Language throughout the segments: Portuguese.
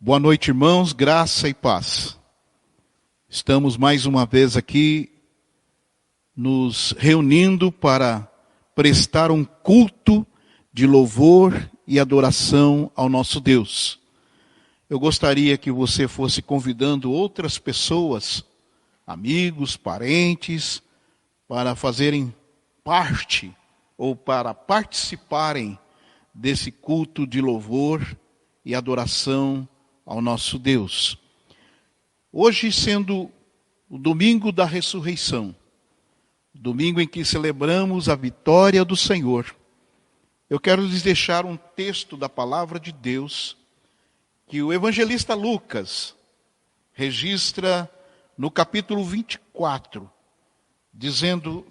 Boa noite, irmãos, graça e paz. Estamos mais uma vez aqui nos reunindo para prestar um culto de louvor e adoração ao nosso Deus. Eu gostaria que você fosse convidando outras pessoas, amigos, parentes, para fazerem parte ou para participarem desse culto de louvor e adoração ao nosso Deus. Hoje, sendo o domingo da ressurreição, domingo em que celebramos a vitória do Senhor, eu quero lhes deixar um texto da palavra de Deus que o evangelista Lucas registra no capítulo 24, dizendo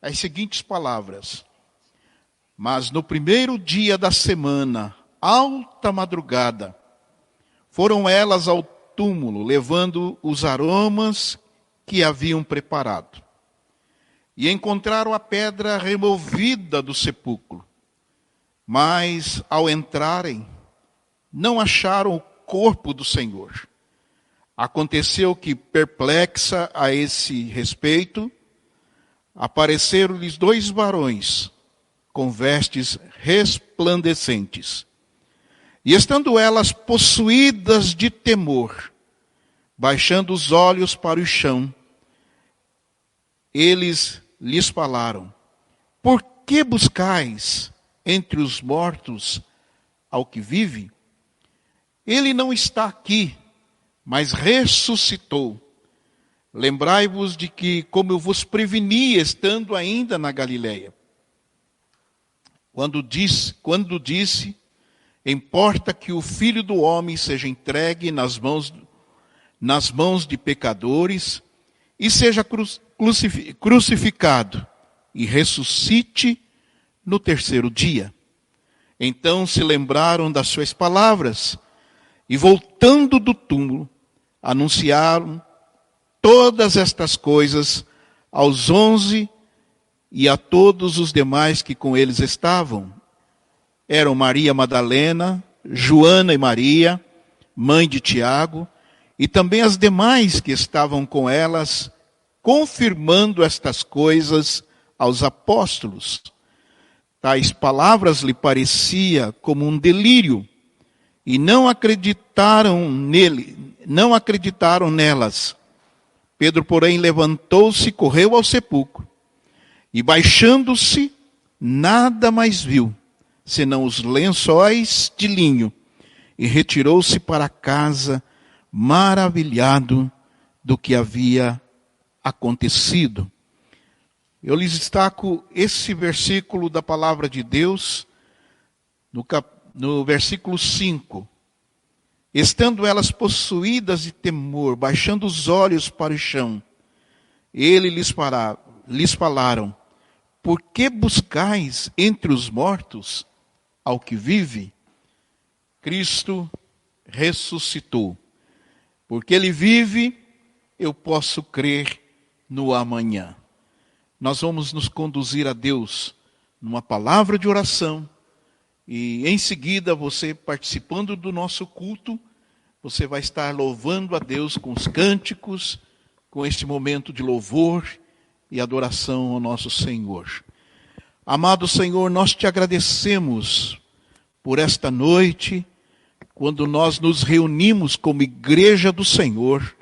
as seguintes palavras: Mas no primeiro dia da semana, alta madrugada, foram elas ao túmulo, levando os aromas que haviam preparado. E encontraram a pedra removida do sepulcro. Mas, ao entrarem, não acharam o corpo do Senhor. Aconteceu que, perplexa a esse respeito, apareceram-lhes 2 varões, com vestes resplandecentes. E estando elas possuídas de temor, baixando os olhos para o chão, eles lhes falaram: Por que buscais entre os mortos ao que vive? Ele não está aqui, mas ressuscitou. Lembrai-vos de que, como eu vos preveni, estando ainda na Galileia, quando disse, importa que o Filho do Homem seja entregue nas mãos de pecadores e seja crucificado e ressuscite no terceiro dia. Então se lembraram das suas palavras e, voltando do túmulo, anunciaram todas estas coisas aos 11 e a todos os demais que com eles estavam. Eram Maria Madalena, Joana e Maria, mãe de Tiago, e também as demais que estavam com elas, confirmando estas coisas aos apóstolos. Tais palavras lhe parecia como um delírio, e não acreditaram nelas. Pedro, porém, levantou-se e correu ao sepulcro, e baixando-se, nada mais viu, senão os lençóis de linho, e retirou-se para casa, maravilhado do que havia acontecido. Eu lhes destaco esse versículo da palavra de Deus, no versículo 5. Estando elas possuídas de temor, baixando os olhos para o chão, ele lhes falaram: Por que buscais entre os mortos ao que vive? Cristo ressuscitou. Porque ele vive, eu posso crer no amanhã. Nós vamos nos conduzir a Deus numa palavra de oração. E em seguida, você participando do nosso culto, você vai estar louvando a Deus com os cânticos, com este momento de louvor e adoração ao nosso Senhor. Amado Senhor, nós te agradecemos por esta noite, quando nós nos reunimos como igreja do Senhor,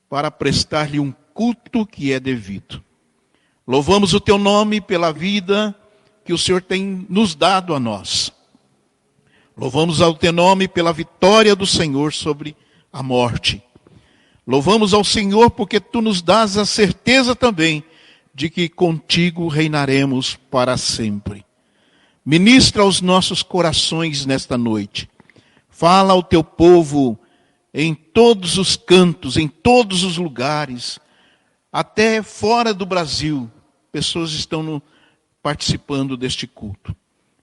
para prestar-lhe um culto que é devido. Louvamos o teu nome pela vida que o Senhor tem nos dado a nós. Louvamos ao teu nome pela vitória do Senhor sobre a morte. Louvamos ao Senhor porque tu nos dás a certeza também de que contigo reinaremos para sempre. Ministra aos nossos corações nesta noite. Fala ao teu povo em todos os cantos, em todos os lugares, até fora do Brasil. Pessoas estão participando deste culto.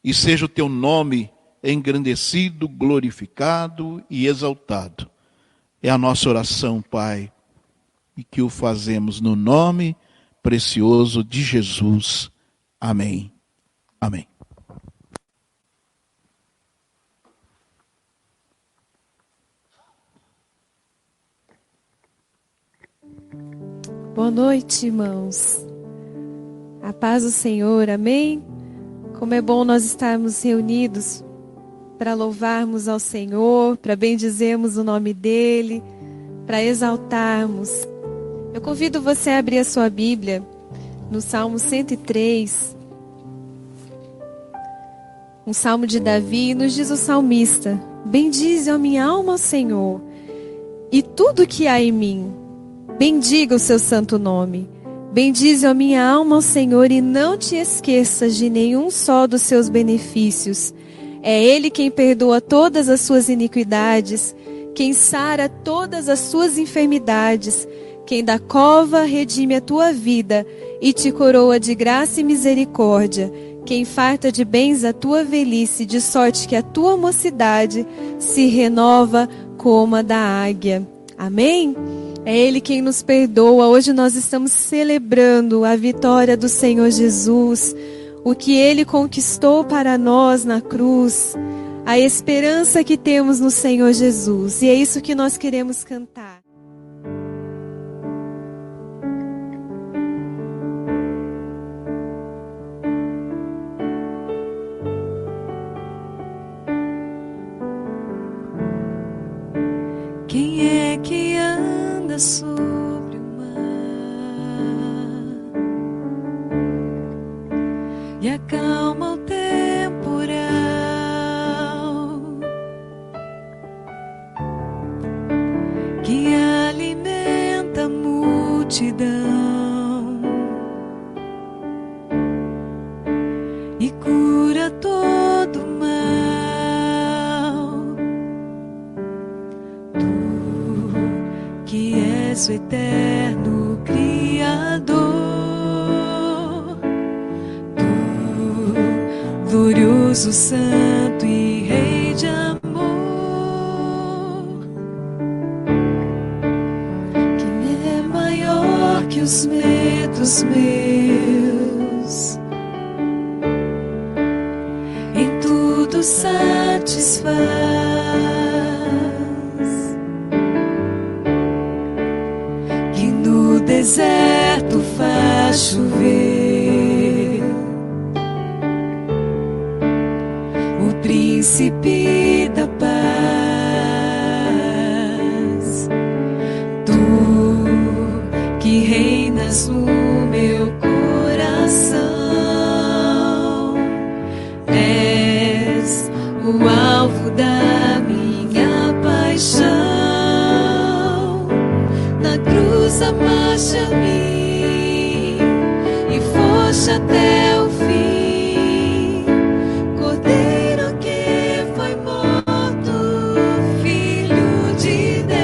E seja o teu nome engrandecido, glorificado e exaltado. É a nossa oração, Pai, e que o fazemos no nome precioso de Jesus. Amém. Amém. Boa noite, irmãos. A paz do Senhor, amém? Como é bom nós estarmos reunidos para louvarmos ao Senhor, para bendizermos o nome dEle, para exaltarmos. Eu convido você a abrir a sua Bíblia no Salmo 103, um salmo de Davi, e nos diz o salmista: bendize a minha alma ao Senhor, e tudo que há em mim, bendiga o seu santo nome. Bendize a minha alma ao Senhor e não te esqueças de nenhum só dos seus benefícios. É Ele quem perdoa todas as suas iniquidades, quem sara todas as suas enfermidades, quem da cova redime a tua vida e te coroa de graça e misericórdia, quem farta de bens a tua velhice, de sorte que a tua mocidade se renova como a da águia. Amém? É Ele quem nos perdoa. Hoje nós estamos celebrando a vitória do Senhor Jesus, o que Ele conquistou para nós na cruz, a esperança que temos no Senhor Jesus. E é isso que nós queremos cantar. Quem é que anda sobre o mar e acalma o temporal, que alimenta a multidão e cura todo o mal? Que és o eterno Criador, tu, glorioso, santo e Rei de amor. Quem é maior que os medos meus, em tudo satisfaz, deserto faz chover, o príncipe da paz, tu que reinas no meu coração, és o alvo da minha paixão. Amaste-me e foste até o fim, Cordeiro que foi morto, Filho de Deus,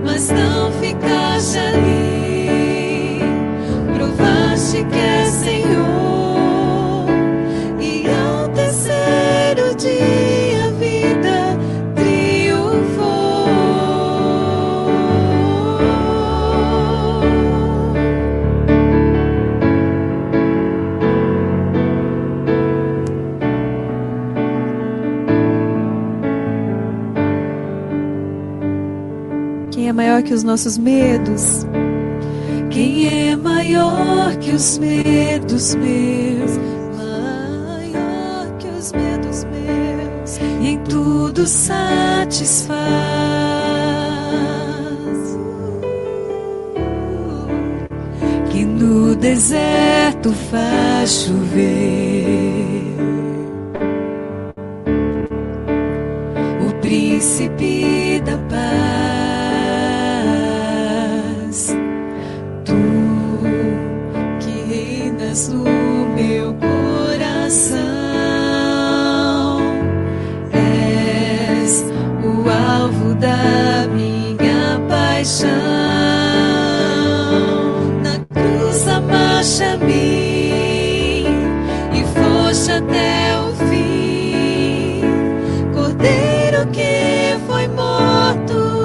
mas não ficaste ali, provaste que é Senhor, e ao terceiro dia a vida triunfou. Quem é maior que os nossos medos? Quem é maior que os medos meus? Maior que os medos meus, e em tudo satisfaz, que no deserto faz chover, o príncipe da paz, tu que reinas no meu coração, és o alvo da minha paixão. Na cruz amaste-me e foste até o fim, Cordeiro que foi morto,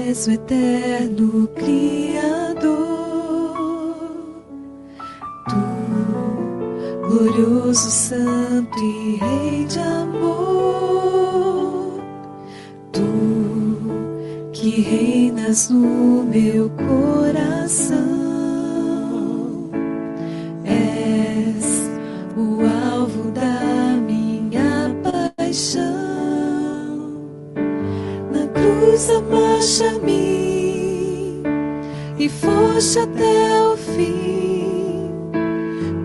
és o eterno Criador, Tu, glorioso, santo e Rei de amor, Tu, que reinas no meu coração, és o alvo da minha paixão. Na cruz amaste a mim e foste até o fim,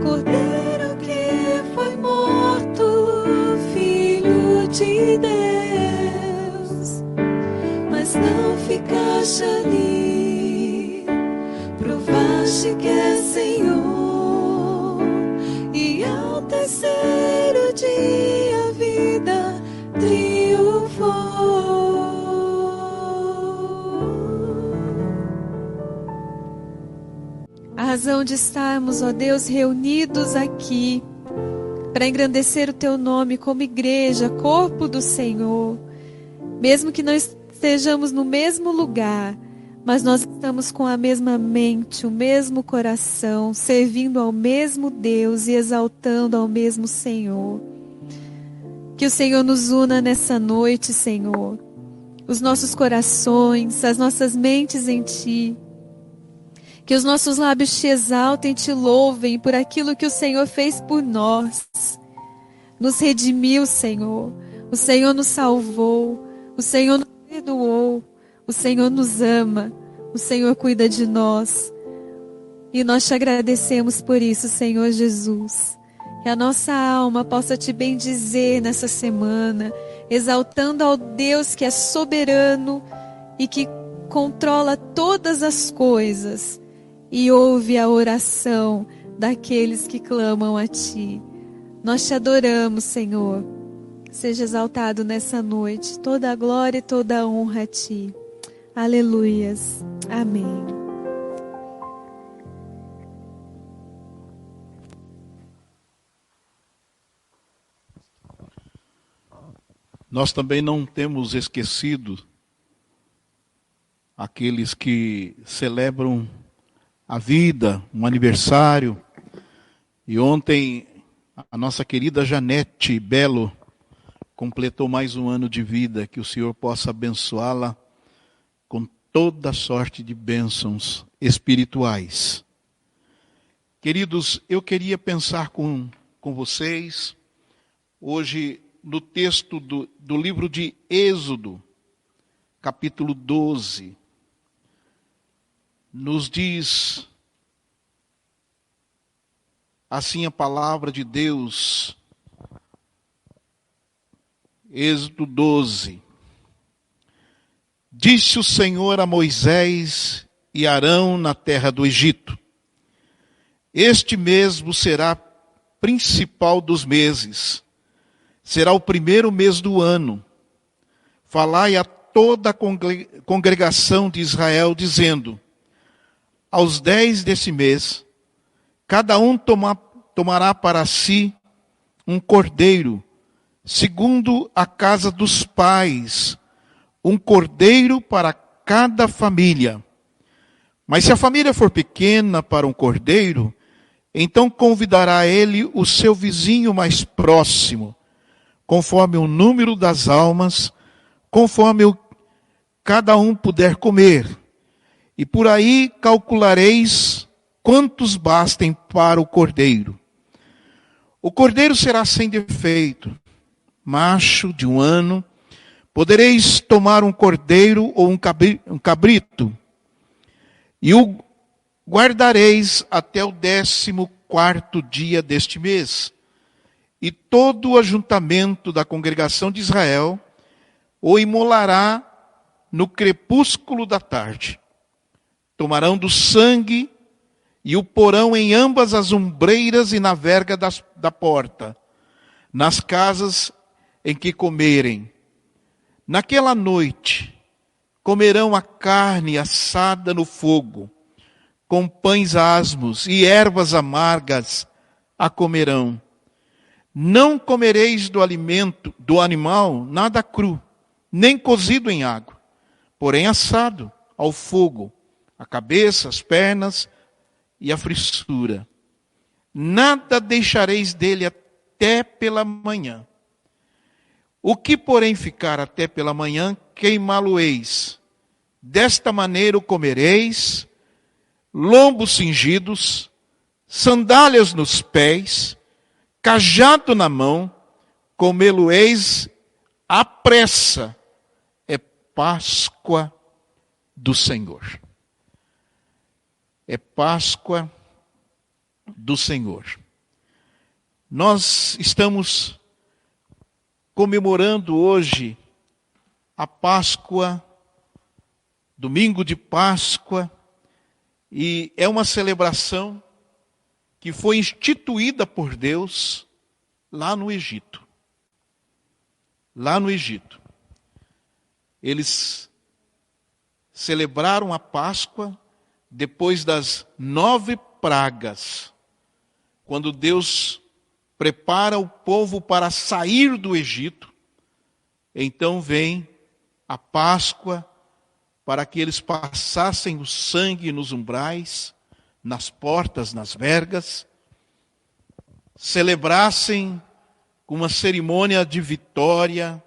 Cordeiro que foi morto, Filho de Deus. Mas não ficaste ali, provaste que é Senhor, e ao terceiro dia a vida triunfou. A razão de estarmos, ó Deus, reunidos aqui para engrandecer o Teu nome como igreja, corpo do Senhor, mesmo que não estejamos no mesmo lugar, mas nós estamos com a mesma mente, o mesmo coração, servindo ao mesmo Deus e exaltando ao mesmo Senhor. Que o Senhor nos una nessa noite, Senhor, os nossos corações, as nossas mentes em Ti. Que os nossos lábios Te exaltem e Te louvem por aquilo que o Senhor fez por nós. Nos redimiu, Senhor. O Senhor nos salvou. O Senhor nos perdoou. O Senhor nos ama. O Senhor cuida de nós. E nós Te agradecemos por isso, Senhor Jesus. Que a nossa alma possa Te bendizer nessa semana, exaltando ao Deus que é soberano e que controla todas as coisas e ouve a oração daqueles que clamam a Ti. Nós Te adoramos, Senhor. Seja exaltado nessa noite. Toda a glória e toda a honra a Ti. Aleluias. Amém. Nós também não temos esquecido aqueles que celebram a vida, um aniversário. E ontem a nossa querida Janete Belo completou mais um ano de vida. Que o Senhor possa abençoá-la com toda sorte de bênçãos espirituais. Queridos, eu queria pensar com vocês hoje no texto do livro de Êxodo, capítulo 12. Nos diz assim a palavra de Deus, Êxodo 12. Disse o Senhor a Moisés e Arão na terra do Egito: este mesmo será principal dos meses, será o primeiro mês do ano. Falai a toda a congregação de Israel, dizendo: aos 10 desse mês, cada um tomará para si um cordeiro, segundo a casa dos pais, um cordeiro para cada família. Mas se a família for pequena para um cordeiro, então convidará ele o seu vizinho mais próximo, conforme o número das almas, conforme cada um puder comer. E por aí calculareis quantos bastem para o cordeiro. O cordeiro será sem defeito, macho de 1 ano. Podereis tomar um cordeiro ou um cabrito, e o guardareis até o 14º dia deste mês. E todo o ajuntamento da congregação de Israel o imolará no crepúsculo da tarde. Tomarão do sangue e o porão em ambas as ombreiras e na verga da porta, nas casas em que comerem. Naquela noite comerão a carne assada no fogo, com pães asmos e ervas amargas a comerão. Não comereis do animal nada cru, nem cozido em água, porém assado ao fogo, a cabeça, as pernas e a frissura. Nada deixareis dele até pela manhã. O que, porém, ficar até pela manhã, queimá-lo-eis. Desta maneira o comereis, lombos cingidos, sandálias nos pés, cajado na mão, comê-lo-eis à pressa. É Páscoa do Senhor. É Páscoa do Senhor. Nós estamos comemorando hoje a Páscoa, domingo de Páscoa, e é uma celebração que foi instituída por Deus lá no Egito. Lá no Egito. Eles celebraram a Páscoa depois das 9 pragas, quando Deus prepara o povo para sair do Egito. Então vem a Páscoa para que eles passassem o sangue nos umbrais, nas portas, nas vergas, celebrassem com uma cerimônia de vitória,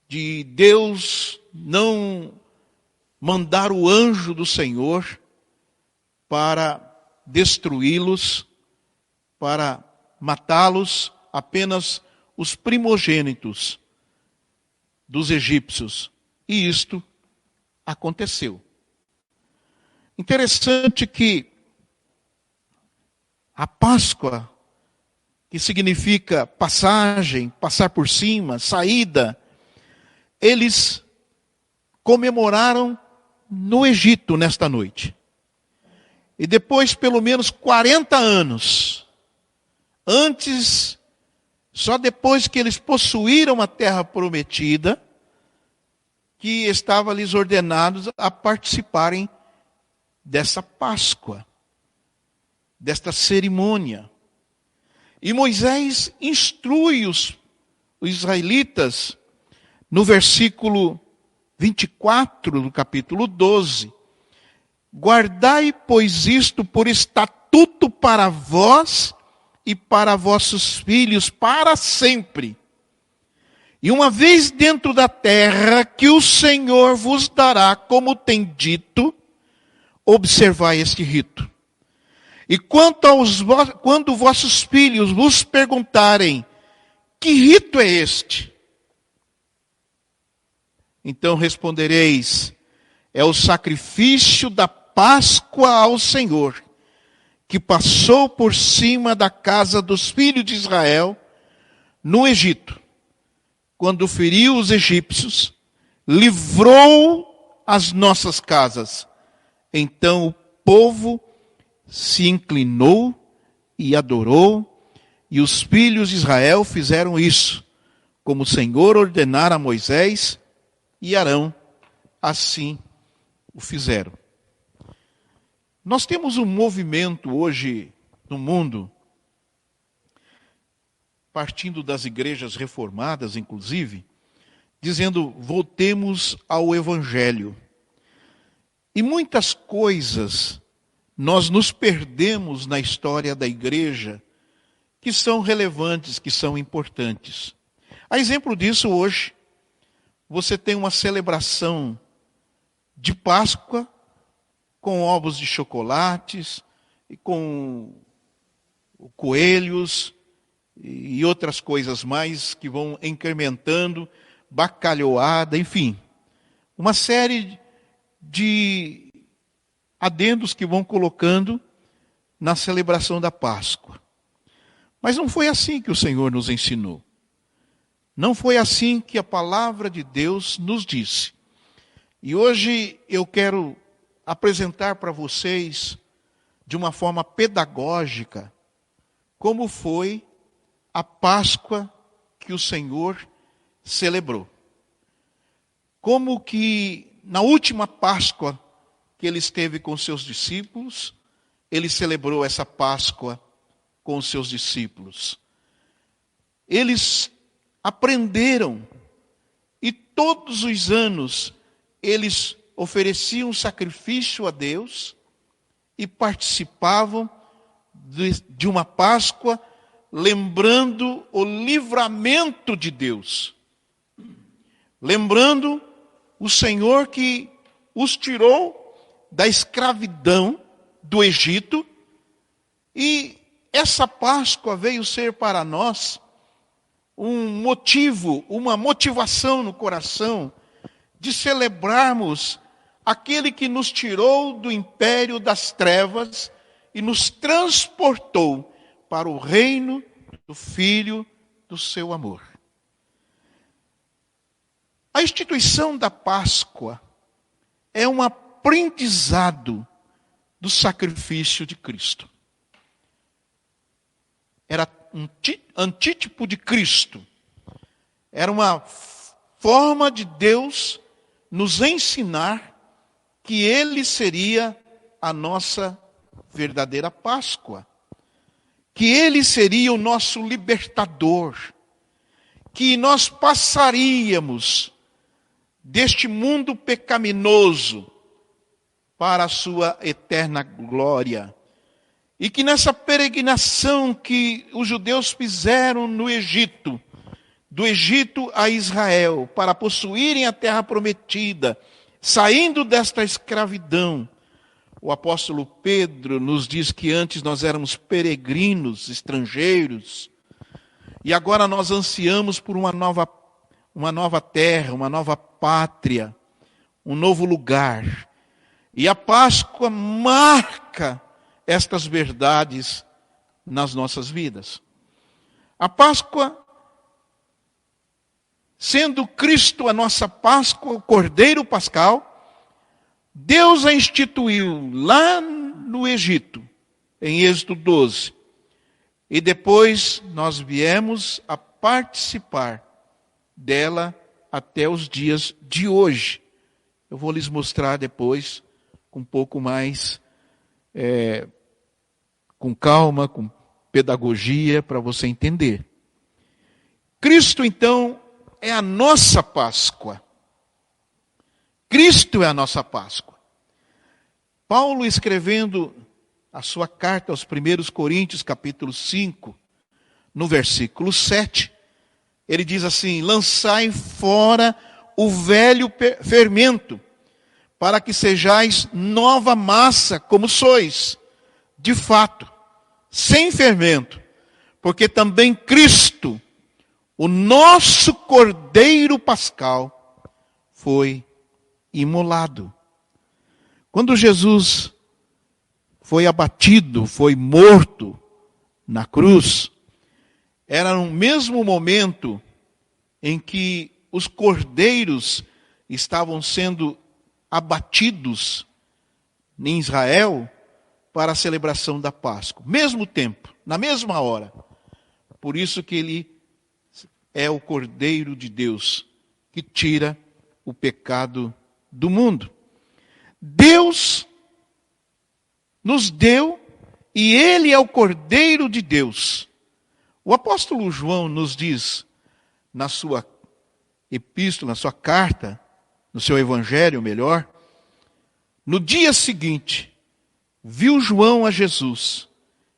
de Deus não mandar o anjo do Senhor para destruí-los, para matá-los, apenas os primogênitos dos egípcios. E isto aconteceu. Interessante que a Páscoa, que significa passagem, passar por cima, saída, eles comemoraram no Egito nesta noite. E depois, pelo menos 40 anos, antes, só depois que eles possuíram a terra prometida, que estava lhes ordenados a participarem dessa Páscoa, desta cerimônia. E Moisés instrui os israelitas no versículo 24 do capítulo 12. Guardai, pois, isto por estatuto para vós e para vossos filhos para sempre. E uma vez dentro da terra que o Senhor vos dará, como tem dito, observai este rito. E quando vossos filhos vos perguntarem, que rito é este? Então respondereis, é o sacrifício da Páscoa ao Senhor, que passou por cima da casa dos filhos de Israel no Egito, quando feriu os egípcios, livrou as nossas casas. Então o povo se inclinou e adorou, e os filhos de Israel fizeram isso, como o Senhor ordenara a Moisés e Arão, assim o fizeram. Nós temos um movimento hoje no mundo, partindo das igrejas reformadas, inclusive, dizendo, voltemos ao Evangelho. E muitas coisas nós nos perdemos na história da igreja, que são relevantes, que são importantes. A exemplo disso, hoje, você tem uma celebração de Páscoa, com ovos de chocolates, e com coelhos, e outras coisas mais que vão incrementando, bacalhoada, enfim. Uma série de adendos que vão colocando na celebração da Páscoa. Mas não foi assim que o Senhor nos ensinou. Não foi assim que a palavra de Deus nos disse. E hoje eu quero apresentar para vocês, de uma forma pedagógica, como foi a Páscoa que o Senhor celebrou. Como que na última Páscoa que ele esteve com seus discípulos, ele celebrou essa Páscoa com os seus discípulos. Eles aprenderam, e todos os anos eles ofereciam sacrifício a Deus e participavam de uma Páscoa, lembrando o livramento de Deus. Lembrando o Senhor que os tirou da escravidão do Egito, e essa Páscoa veio ser para nós um motivo, uma motivação no coração de celebrarmos aquele que nos tirou do império das trevas e nos transportou para o reino do Filho do seu amor. A instituição da Páscoa é um aprendizado do sacrifício de Cristo. Era um antítipo de Cristo. Era uma forma de Deus nos ensinar que Ele seria a nossa verdadeira Páscoa. Que Ele seria o nosso libertador. Que nós passaríamos deste mundo pecaminoso para a sua eterna glória. E que nessa peregrinação que os judeus fizeram no Egito, do Egito a Israel, para possuírem a terra prometida, saindo desta escravidão, o apóstolo Pedro nos diz que antes nós éramos peregrinos, estrangeiros, e agora nós ansiamos por uma nova terra, uma nova pátria, um novo lugar. E a Páscoa marca estas verdades nas nossas vidas. A Páscoa, sendo Cristo a nossa Páscoa, o Cordeiro Pascal, Deus a instituiu lá no Egito, em Êxodo 12. E depois nós viemos a participar dela até os dias de hoje. Eu vou lhes mostrar depois, com um pouco mais, com calma, com pedagogia, para você entender. Cristo, então, é a nossa Páscoa. Cristo é a nossa Páscoa. Paulo, escrevendo a sua carta aos 1 Coríntios, capítulo 5, no versículo 7, ele diz assim: lançai fora o velho fermento, para que sejais nova massa, como sois, de fato, sem fermento, porque também Cristo, o nosso Cordeiro Pascal, foi imolado. Quando Jesus foi abatido, foi morto na cruz, era no mesmo momento em que os cordeiros estavam sendo abatidos em Israel para a celebração da Páscoa. Mesmo tempo, na mesma hora. Por isso que ele é o Cordeiro de Deus que tira o pecado do mundo. Deus nos deu e Ele é o Cordeiro de Deus. O apóstolo João nos diz, na sua epístola, na sua carta, no seu evangelho melhor, no dia seguinte, viu João a Jesus,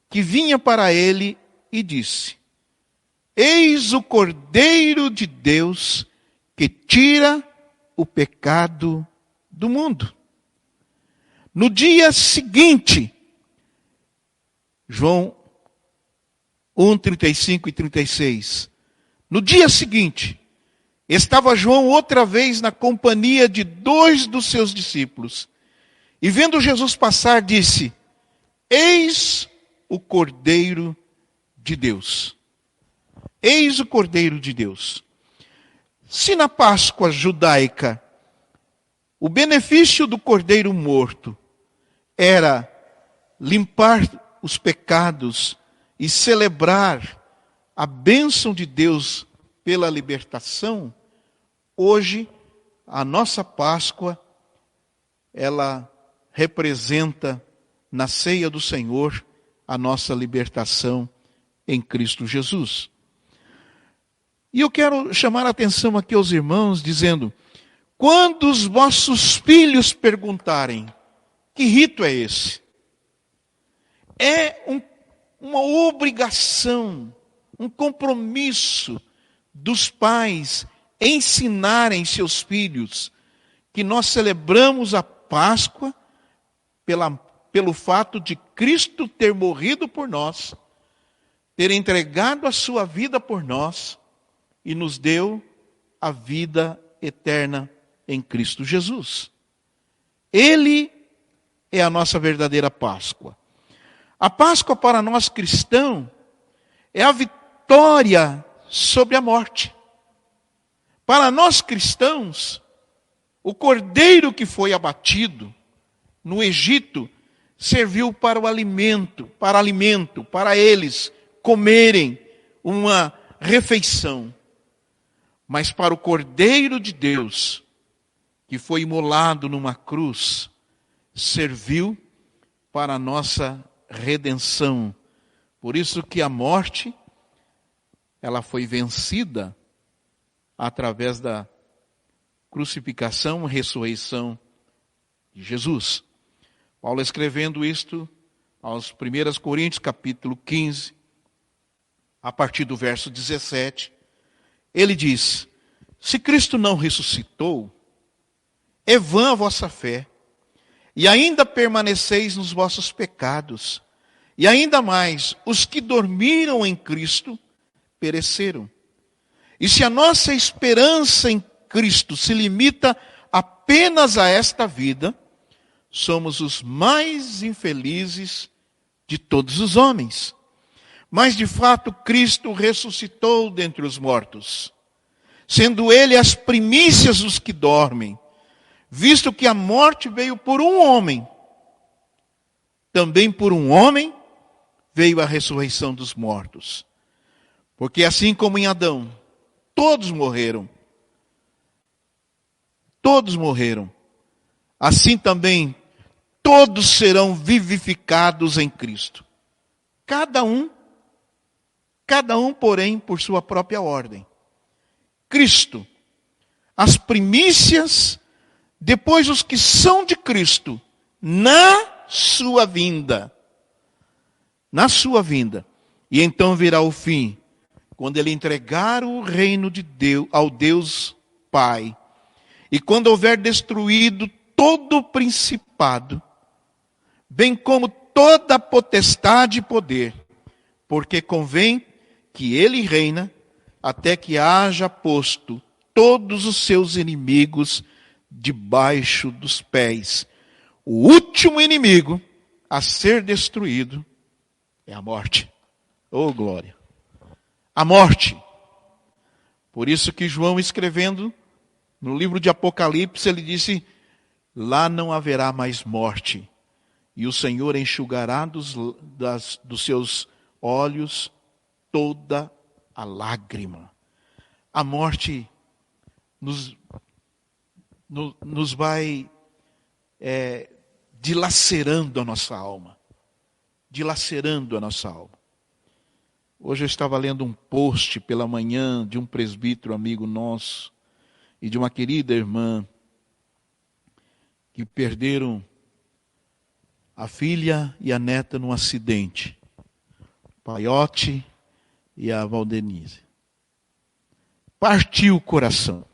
que vinha para ele e disse: eis o Cordeiro de Deus que tira o pecado do mundo. No dia seguinte, João 1, 35 e 36, no dia seguinte, estava João outra vez na companhia de 2 dos seus discípulos, e vendo Jesus passar, disse: eis o Cordeiro de Deus. Eis o Cordeiro de Deus. Se na Páscoa judaica o benefício do cordeiro morto era limpar os pecados e celebrar a bênção de Deus pela libertação, hoje a nossa Páscoa, ela representa na ceia do Senhor a nossa libertação em Cristo Jesus. E eu quero chamar a atenção aqui aos irmãos, dizendo: quando os vossos filhos perguntarem, que rito é esse? É uma obrigação, um compromisso dos pais ensinarem seus filhos que nós celebramos a Páscoa pelo fato de Cristo ter morrido por nós, ter entregado a sua vida por nós e nos deu a vida eterna em Cristo Jesus. Ele é a nossa verdadeira Páscoa. A Páscoa para nós cristãos é a vitória sobre a morte. Para nós cristãos, o cordeiro que foi abatido no Egito serviu para o alimento, para eles comerem uma refeição. Mas para o Cordeiro de Deus, que foi imolado numa cruz, serviu para a nossa redenção. Por isso que a morte, ela foi vencida através da crucificação e ressurreição de Jesus. Paulo escrevendo isto aos 1 Coríntios, capítulo 15, a partir do verso 17, ele diz: se Cristo não ressuscitou, é vã a vossa fé, e ainda permaneceis nos vossos pecados, e ainda mais, os que dormiram em Cristo pereceram. E se a nossa esperança em Cristo se limita apenas a esta vida, somos os mais infelizes de todos os homens. Mas de fato Cristo ressuscitou dentre os mortos, sendo ele as primícias dos que dormem, visto que a morte veio por um homem, também por um homem veio a ressurreição dos mortos. Porque assim como em Adão, todos morreram, assim também todos serão vivificados em Cristo. Cada um, porém, por sua própria ordem. Cristo, as primícias, depois os que são de Cristo, na sua vinda. Na sua vinda. E então virá o fim, quando ele entregar o reino de Deus ao Deus Pai. E quando houver destruído todo o principado, bem como toda a potestade e poder, porque convém que ele reina até que haja posto todos os seus inimigos debaixo dos pés. O último inimigo a ser destruído é a morte. Oh, glória! A morte. Por isso que João, escrevendo no livro de Apocalipse, ele disse: lá não haverá mais morte, e o Senhor enxugará dos seus olhos toda a lágrima. A morte nos vai dilacerando a nossa alma. Dilacerando a nossa alma. Hoje eu estava lendo um post pela manhã de um presbítero amigo nosso e de uma querida irmã que perderam a filha e a neta num acidente. Paiote e a Valdenise. Partiu o coração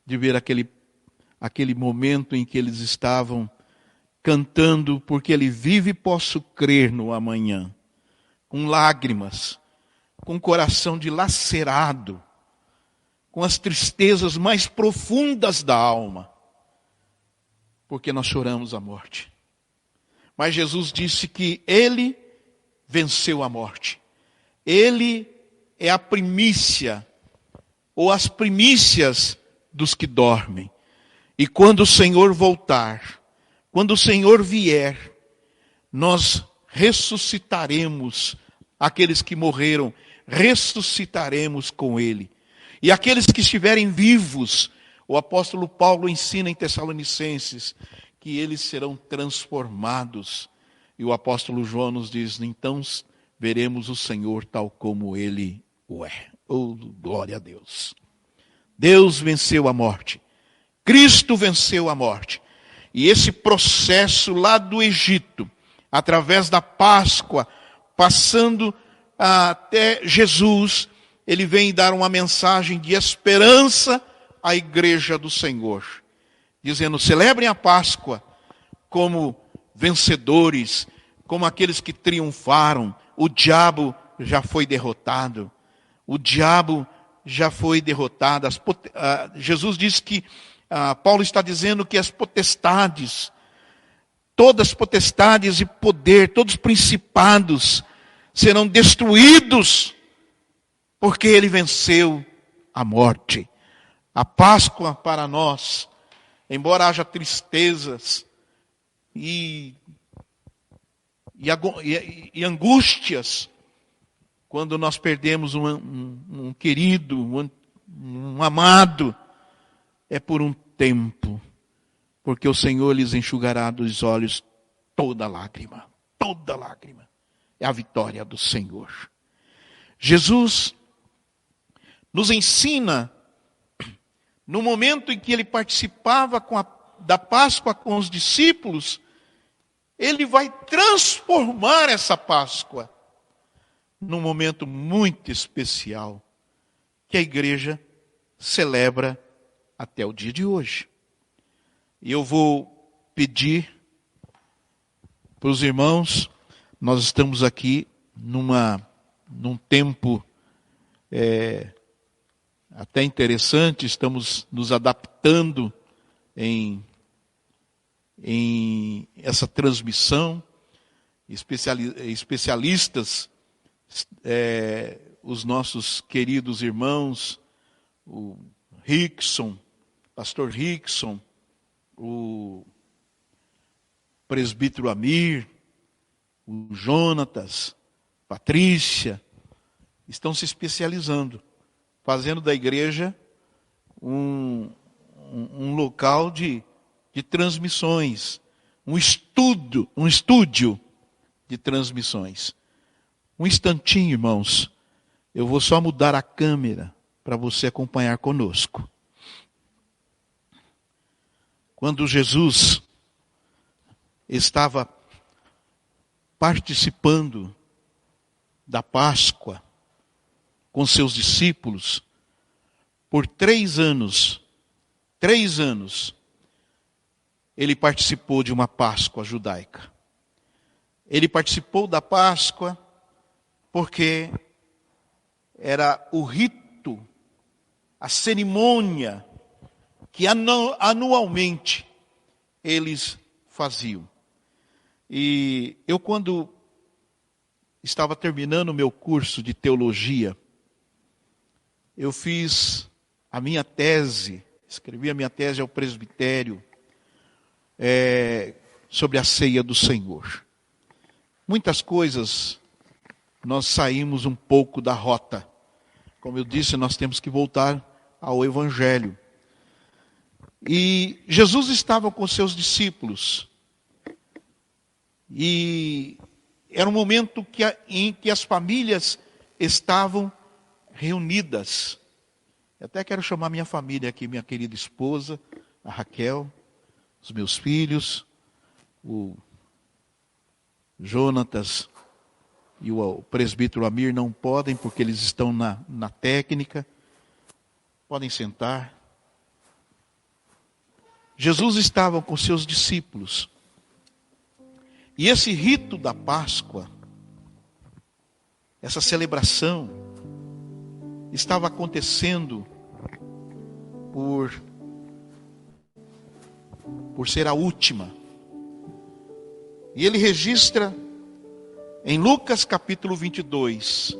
de ver aquele momento em que eles estavam cantando porque ele vive e posso crer no amanhã. Com lágrimas, com o coração dilacerado, com as tristezas mais profundas da alma, porque nós choramos a morte. Mas Jesus disse que ele venceu a morte. Ele é a primícia, ou as primícias dos que dormem. E quando o Senhor voltar, quando o Senhor vier, nós ressuscitaremos aqueles que morreram, ressuscitaremos com ele. E aqueles que estiverem vivos, o apóstolo Paulo ensina em Tessalonicenses que eles serão transformados. E o apóstolo João nos diz: então veremos o Senhor tal como ele o é. Oh, glória a Deus. Deus venceu a morte. Cristo venceu a morte. E esse processo lá do Egito, através da Páscoa, passando até Jesus, ele vem dar uma mensagem de esperança à igreja do Senhor, dizendo: celebrem a Páscoa como vencedores, como aqueles que triunfaram. O diabo já foi derrotado. O diabo já foi derrotado. Jesus diz que, Paulo está dizendo que as potestades, todas as potestades e poder, todos os principados serão destruídos, porque ele venceu a morte. A Páscoa para nós, embora haja tristezas e angústias, quando nós perdemos um querido, um amado, é por um tempo, porque o Senhor lhes enxugará dos olhos toda lágrima. Toda lágrima. É a vitória do Senhor. Jesus nos ensina, no momento em que ele participava da Páscoa com os discípulos, ele vai transformar essa Páscoa num momento muito especial, que a igreja celebra até o dia de hoje. E eu vou pedir para os irmãos, nós estamos aqui num tempo até interessante, estamos nos adaptando em essa transmissão, especialistas, os nossos queridos irmãos, o Rickson, pastor Rickson, o presbítero Amir, o Jonatas, Patrícia, estão se especializando, fazendo da igreja um local de transmissões, um estúdio de transmissões. Um instantinho, irmãos, eu vou só mudar a câmera para você acompanhar conosco. Quando Jesus estava participando da Páscoa com seus discípulos, por 3 anos, ele participou de uma Páscoa judaica. Ele participou da Páscoa porque era o rito, a cerimônia que anualmente eles faziam. E eu, quando estava terminando o meu curso de teologia, eu fiz a minha tese, escrevi a minha tese ao presbitério, sobre a ceia do Senhor. Muitas coisas nós saímos um pouco da rota. Como eu disse, nós temos que voltar ao Evangelho. E Jesus estava com seus discípulos. E era um momento em que as famílias estavam reunidas. Eu até quero chamar minha família aqui, minha querida esposa, a Raquel, os meus filhos, o Jonatas e o presbítero Amir não podem, porque eles estão na técnica. Podem sentar. Jesus estava com seus discípulos. E esse rito da Páscoa, essa celebração, estava acontecendo por ser a última. E ele registra em Lucas capítulo 22,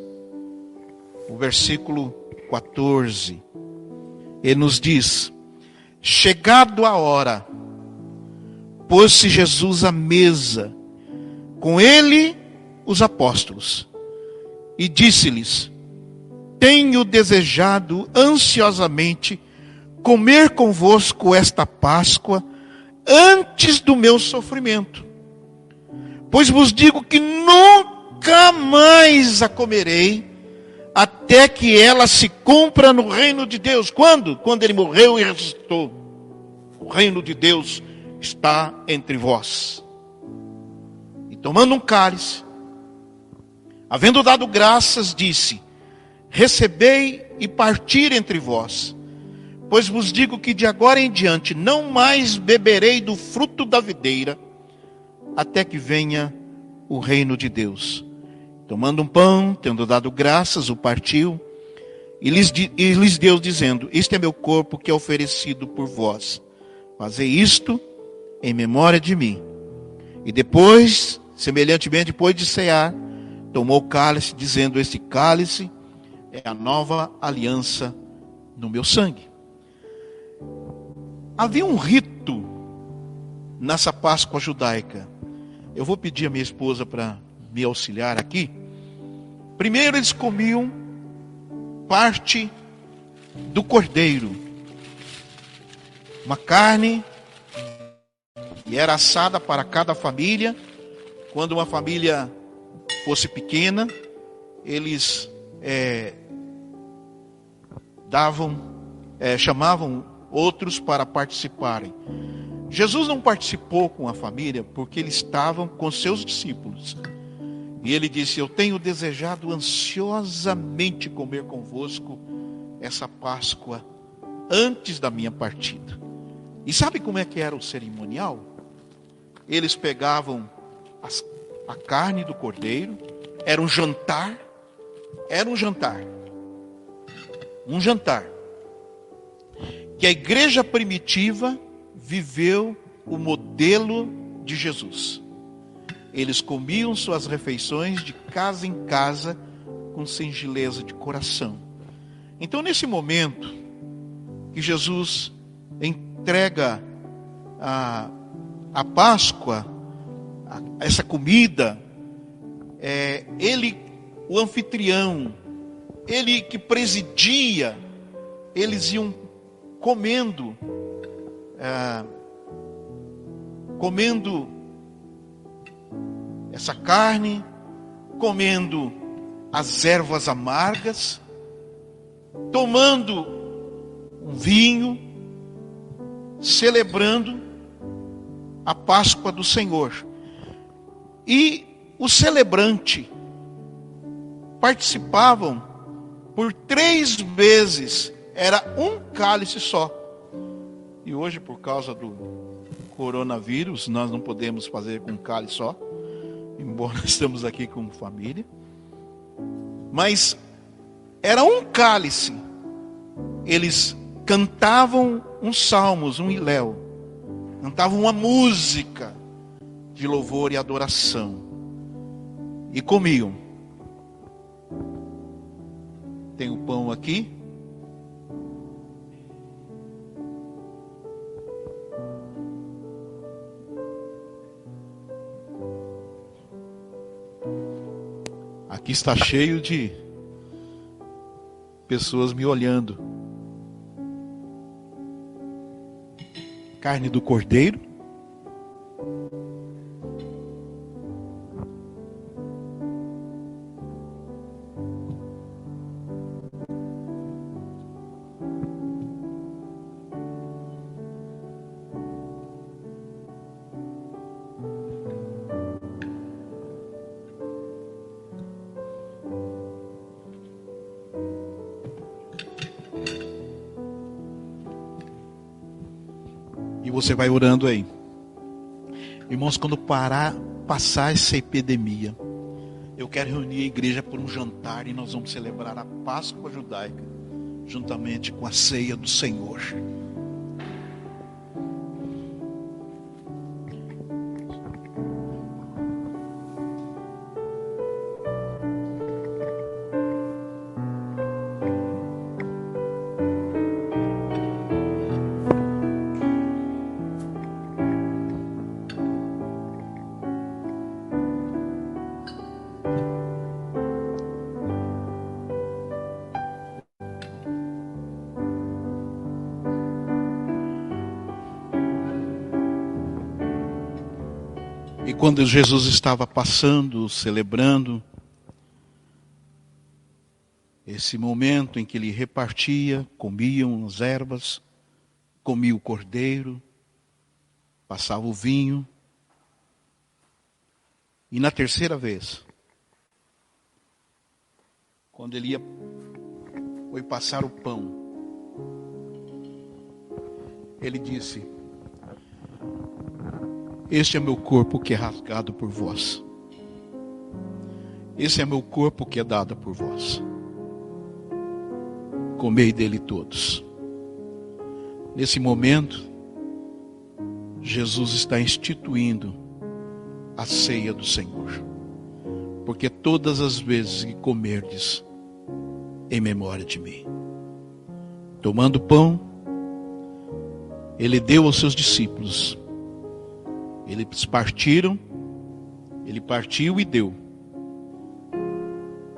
o versículo 14. Ele nos diz: chegado a hora, pôs-se Jesus à mesa, com ele os apóstolos, e disse-lhes: tenho desejado ansiosamente comer convosco esta Páscoa antes do meu sofrimento. Pois vos digo que nunca mais a comerei, até que ela se cumpra no reino de Deus. Quando? Quando ele morreu e ressuscitou. o reino de Deus está entre vós. E tomando um cálice, havendo dado graças, disse: recebei e partir entre vós, pois vos digo que de agora em diante não mais beberei do fruto da videira, até que venha o reino de Deus. Tomando um pão, tendo dado graças, o partiu, e lhes deu, dizendo: este é meu corpo que é oferecido por vós. Fazei isto em memória de mim. E depois, semelhantemente, depois de cear, tomou o cálice, dizendo: este cálice é a nova aliança no meu sangue. Havia um rito nessa Páscoa judaica. Eu vou pedir a minha esposa para me auxiliar aqui. Primeiro eles comiam parte do cordeiro, uma carne, e era assada para cada família. Quando uma família fosse pequena, eles chamavam outros para participarem. Jesus não participou com a família porque eles estavam com seus discípulos. E ele disse: eu tenho desejado ansiosamente comer convosco essa Páscoa antes da minha partida. E sabe como é que era o cerimonial? Eles pegavam a carne do cordeiro, era um jantar, que a igreja primitiva viveu o modelo de Jesus. Eles comiam suas refeições de casa em casa com singeleza de coração. Então, nesse momento que Jesus entrega a Páscoa, essa comida, ele, o anfitrião, ele que presidia, eles iam comendo essa carne, comendo as ervas amargas, tomando um vinho, celebrando a Páscoa do Senhor. E o celebrante participavam por 3 vezes, era um cálice só. E hoje, por causa do coronavírus, nós não podemos fazer com um cálice só, embora estamos aqui como família. Mas era um cálice. Eles cantavam uns salmos, um iléu, cantavam uma música de louvor e adoração, e comiam. Tem o pão aqui. Aqui está cheio de pessoas me olhando. Carne do cordeiro. E você vai orando aí. Irmãos, quando passar essa epidemia, eu quero reunir a igreja por um jantar e nós vamos celebrar a Páscoa judaica, juntamente com a ceia do Senhor. E quando Jesus estava passando, celebrando, esse momento em que ele repartia, comiam as ervas, comia o cordeiro, passava o vinho. E na terceira vez, quando ele foi passar o pão, ele disse: este é meu corpo que é rasgado por vós. Esse é meu corpo que é dado por vós. Comei dele todos. Nesse momento, Jesus está instituindo a ceia do Senhor. Porque todas as vezes que comerdes, em memória de mim. Tomando o pão, ele deu aos seus discípulos. Eles partiram, ele partiu e deu.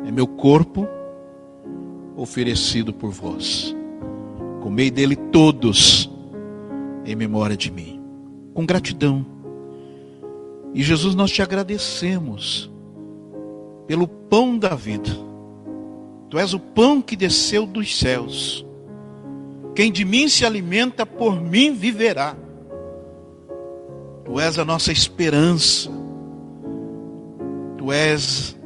É meu corpo oferecido por vós. Comei dele todos, em memória de mim. Com gratidão. E Jesus, nós te agradecemos pelo pão da vida. Tu és o pão que desceu dos céus. Quem de mim se alimenta, por mim viverá. Tu és a nossa esperança. Tu és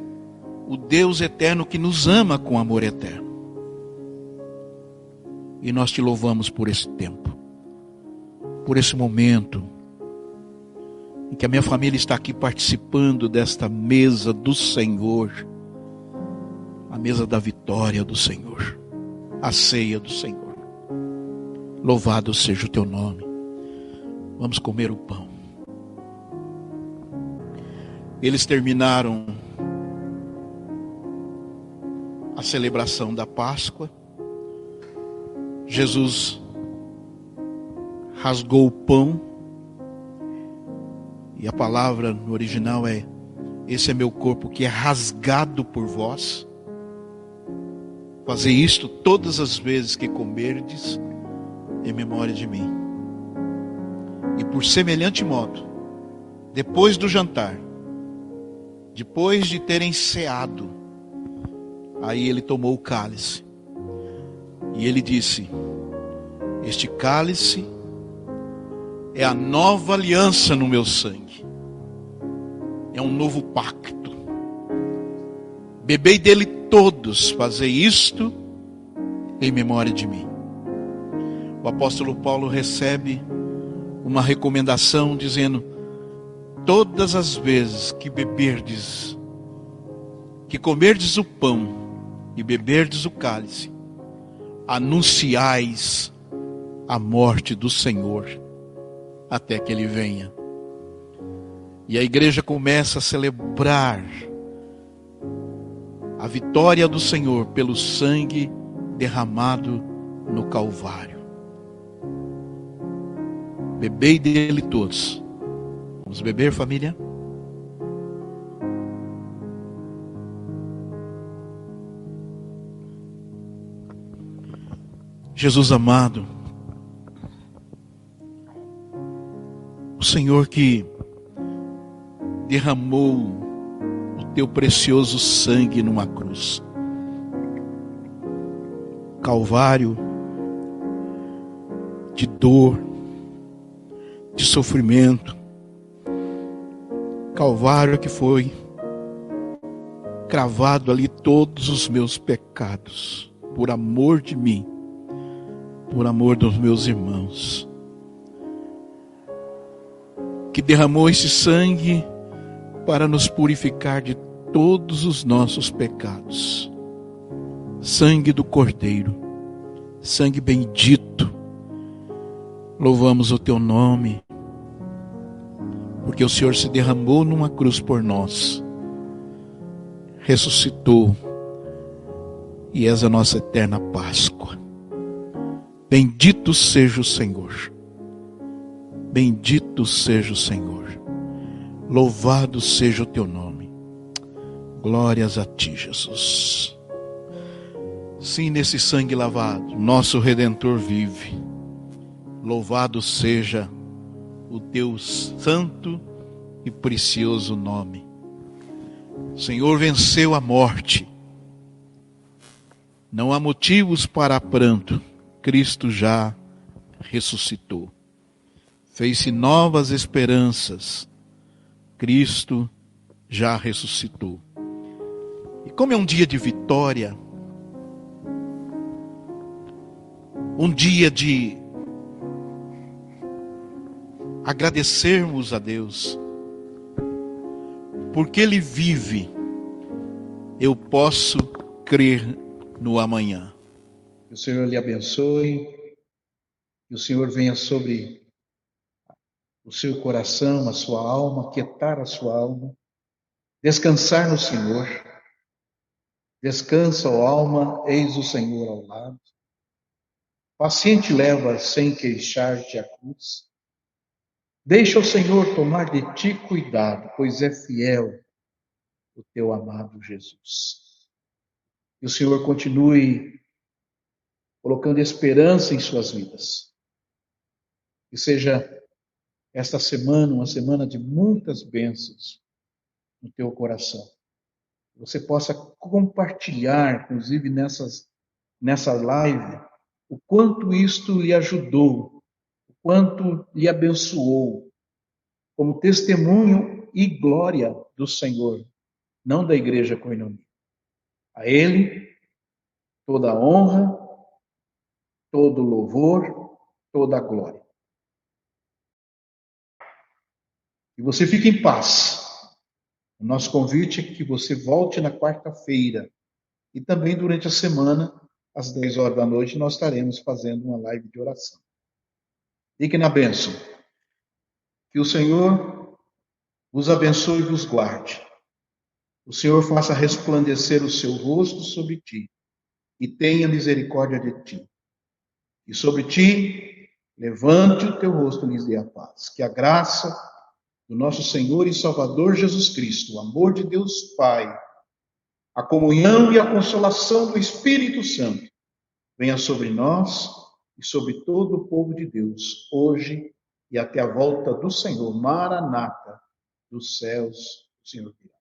o Deus eterno que nos ama com amor eterno. E nós te louvamos por esse tempo, por esse momento em que a minha família está aqui participando desta mesa do Senhor, a mesa da vitória do Senhor, a ceia do Senhor. Louvado seja o teu nome. Vamos comer o pão. Eles terminaram a celebração da Páscoa. Jesus rasgou o pão. E a palavra no original é: esse é meu corpo que é rasgado por vós. Fazei isto todas as vezes que comerdes, em memória de mim. E por semelhante modo, depois do jantar, depois de terem ceado, aí ele tomou o cálice. E ele disse: este cálice é a nova aliança no meu sangue. É um novo pacto. Bebei dele todos, fazei isto em memória de mim. O apóstolo Paulo recebe uma recomendação dizendo: todas as vezes que beberdes, que comerdes o pão e beberdes o cálice, anunciais a morte do Senhor até que ele venha. E a igreja começa a celebrar a vitória do Senhor pelo sangue derramado no Calvário. Bebei dele todos. Vamos beber, família? Jesus amado, o Senhor que derramou o teu precioso sangue numa cruz. Calvário de dor, de sofrimento. Calvário que foi cravado ali todos os meus pecados, por amor de mim, por amor dos meus irmãos. Que derramou esse sangue para nos purificar de todos os nossos pecados. Sangue do Cordeiro, sangue bendito. Louvamos o teu nome, porque o Senhor se derramou numa cruz por nós, ressuscitou, e és a nossa eterna Páscoa. Bendito seja o Senhor, bendito seja o Senhor. Louvado seja o teu nome. Glórias a ti, Jesus. Sim, nesse sangue lavado, nosso Redentor vive. Louvado seja o teu santo e precioso nome. O Senhor venceu a morte. Não há motivos para pranto. Cristo já ressuscitou. fez-se novas esperanças. Cristo já ressuscitou. E como é um dia de vitória, um dia de agradecermos a Deus, porque Ele vive, eu posso crer no amanhã. Que o Senhor lhe abençoe, que o Senhor venha sobre o seu coração, a sua alma, quietar a sua alma, descansar no Senhor. Descansa, ó alma, eis o Senhor ao lado. Paciente leva sem queixar-te a cruz. Deixa o Senhor tomar de ti cuidado, pois é fiel o teu amado Jesus. Que o Senhor continue colocando esperança em suas vidas. Que seja esta semana uma semana de muitas bênçãos no teu coração. Que você possa compartilhar, inclusive nessa live, o quanto isto lhe ajudou, o quanto lhe abençoou, como testemunho e glória do Senhor, não da Igreja Koinonia. A Ele toda a honra, todo o louvor, toda a glória. E você fique em paz. O nosso convite é que você volte na quarta-feira e também durante a semana, às 10 horas da noite, nós estaremos fazendo uma live de oração. Fique na bênção. Que o Senhor vos abençoe e vos guarde. O Senhor faça resplandecer o seu rosto sobre ti e tenha misericórdia de ti. E sobre ti, levante o teu rosto e lhes dê a paz. Que a graça do nosso Senhor e Salvador Jesus Cristo, o amor de Deus Pai, a comunhão e a consolação do Espírito Santo venha sobre nós e sobre todo o povo de Deus, hoje e até a volta do Senhor. Maranata, dos céus, o Senhor virá.